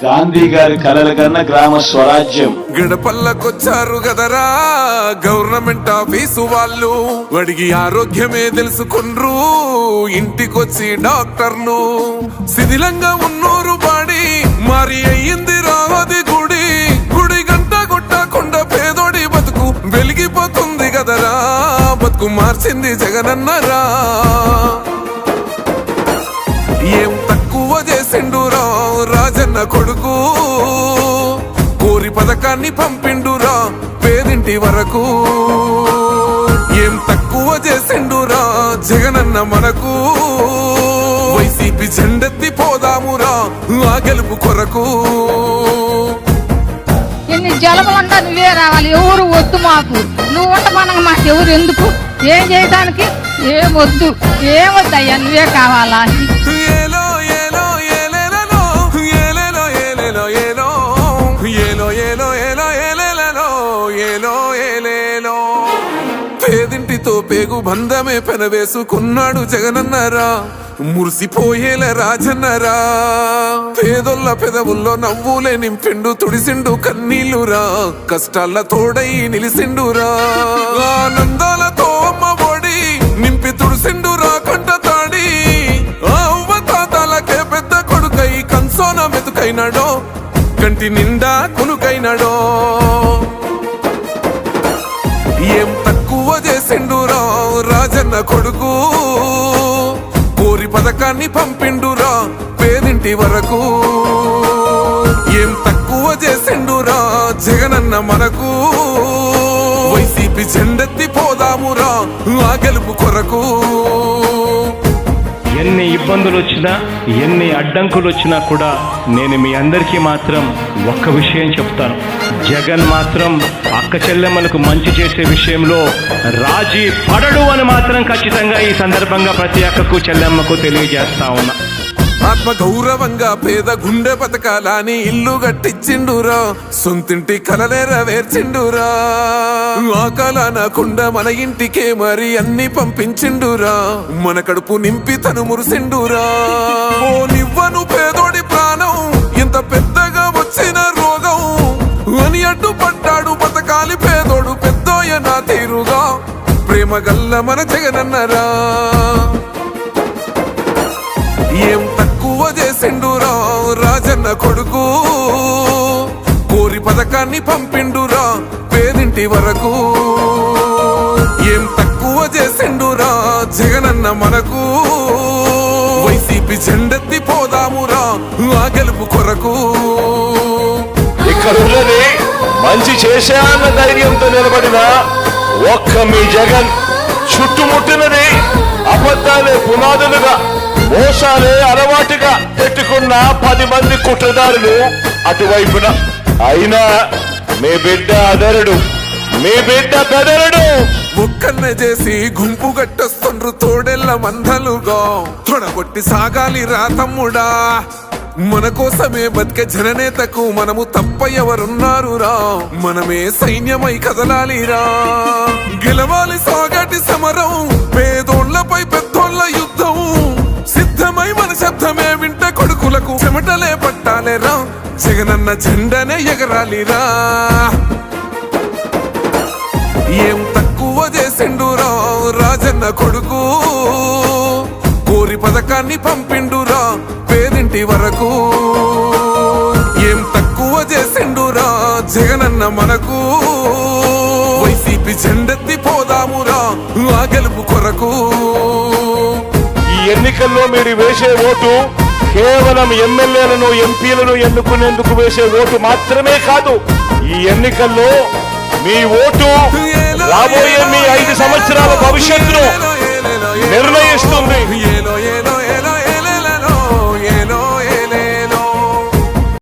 గాంధీ గారి కలల కన్నా గ్రామ స్వరాజ్యం. గడపల్లకొచ్చారు గదరా గవర్నమెంట్ ఆఫీసు వాళ్ళు, అడిగి ఆరోగ్యమే తెలుసుకుండ్రు ఇంటికొచ్చి డాక్టర్లు. శిథిలంగా ఉన్నూరు బాడి మరి అయ్యింది రావది గుడి, గుడి గంట కొట్టకుండా పేదోడి బతుకు వెలిగిపోతుంది గదరా, బతుకు మార్చింది జగనన్నరా. ఏం తక్కువ చేసిండురా రాజన్న కొడుకు, కోరి పథకాన్ని పంపిండురా పేదింటి వరకు. ఏం తక్కువ చేసిండురా జగనన్న మనకు, వైసీపీ జెండెత్తి పోదామురా ఆ గెలుపు కొరకు. ఎన్ని జలములంటా నువ్వే రావాలి, ఎవరు వద్దు మాకు, నువ్వు ఉండమనగా మాకు ఎవరు ఎందుకు, ఏం చేయడానికి ఏమొద్దు, ఏమొద్దయ్యా నువ్వే కావాలా. ఏలో ఏలో ఏలేలలో ఏలేలో ఏలేలో ఏలో ఏలో ఏలో ఏలో ఏలేలలో ఏలో ఏలేలో. పేదింటితో పేగు బంధమే పెనవేసుకున్నాడు జగనన్నరా, మురిసిపోయేల రాజన్నరా. పేదొల్ల పెదవుల్లో నవ్వులే నింపిండు, తుడిసిండు కన్నీళ్లురా, కష్టాల తోడై నిలిసిండురా. ఆనందాలతో అమ్మ ఒడి నింపి తుడిసిండురా కంట తాడి, అవ్వ తాతాలకే పెద్ద కొడుకై కన్సోన మెతుకైనాడో, కంటి నిండా కునుకైనాడో. ఏం తక్కువ చేసిండురా రాజన్న కొడుకు, కోరి పథకాన్ని పంపిండురా పేదింటి వరకు. ఏం తక్కువ చేసిండురా జగనన్న మనకు, వైసీపీ జెండెత్తి పోదామురా ఆ గెలుపు కొరకు. ఎన్ని ఇబ్బందులు వచ్చినా ఎన్ని అడ్డంకులు వచ్చినా కూడా నేను మీ అందరికీ మాత్రం ఒక్క విషయం చెప్తాను, జగన్ మాత్రం అక్క చెల్లెమ్మలకు మంచి చేసే విషయంలో రాజీ పడడు అని మాత్రం ఖచ్చితంగా ఈ సందర్భంగా ప్రతి అక్కకు చెల్లెమ్మకు తెలియజేస్తా ఉన్నా. ఆత్మ గౌరవంగా పేద గుండె బతకాలని ఇల్లు కట్టించిండురా, సొంతింటి కలలేర వేర్చిండురా. ఆకలనకుండా మన ఇంటికే మరి అన్ని పంపించిండురా, మన కడుపు నింపి తను మురిసిండురా. ఓ నివ్వను పేదోడి ప్రాణం ఇంత పెద్దగా వచ్చిన రోగం అని అడ్డుపడ్డాడు బతకాలి పేదోడు పెద్దోయ నా తీరుగా, ప్రేమ గల్ల మన జగనన్నరా. ఏం తక్కువ చేసిండురా రాజన్న కొడుకు, కోరి పథకాన్ని పంపిండురా పేదింటి వరకు. ఏం తక్కువ చేసిండురా జగనన్న మనకు, వైసీపీ జెండెత్తి పోదామురా ఆ గెలుపు కొరకు. ఇక్కడ ఉన్నది మంచి చేశాన్న ధైర్యంతో నిలబడిన ఒక్క మీ జగన్, చుట్టుముట్టినది అబద్ధాలే పునాదులుగా మోసాలే అలవాటుగా పెట్టుకున్న 10 మంది కుట్రదారులు అటువైపున. అయినా మీ బిడ్డ అదరుడు, మీ బిడ్డ బెదరుడు. ఒక్కన్నే చేసి గుంపు గట్టొస్తుండ్రు తోడెల్ల మందలుగా, తొడగొట్టి సాగాలి రా తమ్ముడా. మన కోసమే బతికే జననేతకు మనము తప్ప ఎవరున్నారు రా, మనమే సైన్యమై కదలాలిరా. గెలవాలి సాగటి సమరం, పేదోళ్లపై పెద్దోళ్ల యుద్ధం, సిద్ధమై మన శబ్దమే వింట కొడుకులకు చెమటలే పట్టాలేరా, జగనన్న జెండనే ఎగరాలిరా. ఏం తక్కువ చేసిండురా రాజన్న కొడుకు, కోరి పథకాన్ని పంపిండురా పేదింటి వరకు. ఏం తక్కువ చేసిండురా జగనన్న మనకు, వైసీపీ జెండెత్తి పోదామురా ఆ గెలుపు కొరకు. ఈ ఎన్నికల్లో మీరు వేసే ఓటు కేవలం ఎమ్మెల్యేలను ఎంపీలను ఎన్నుకునేందుకు వేసే ఓటు మాత్రమే కాదు, ఈ ఎన్నికల్లో మీ ఓటు రాబోయే మీ 5 సంవత్సరాల భవిష్యత్తును నిర్ణయిస్తుంది.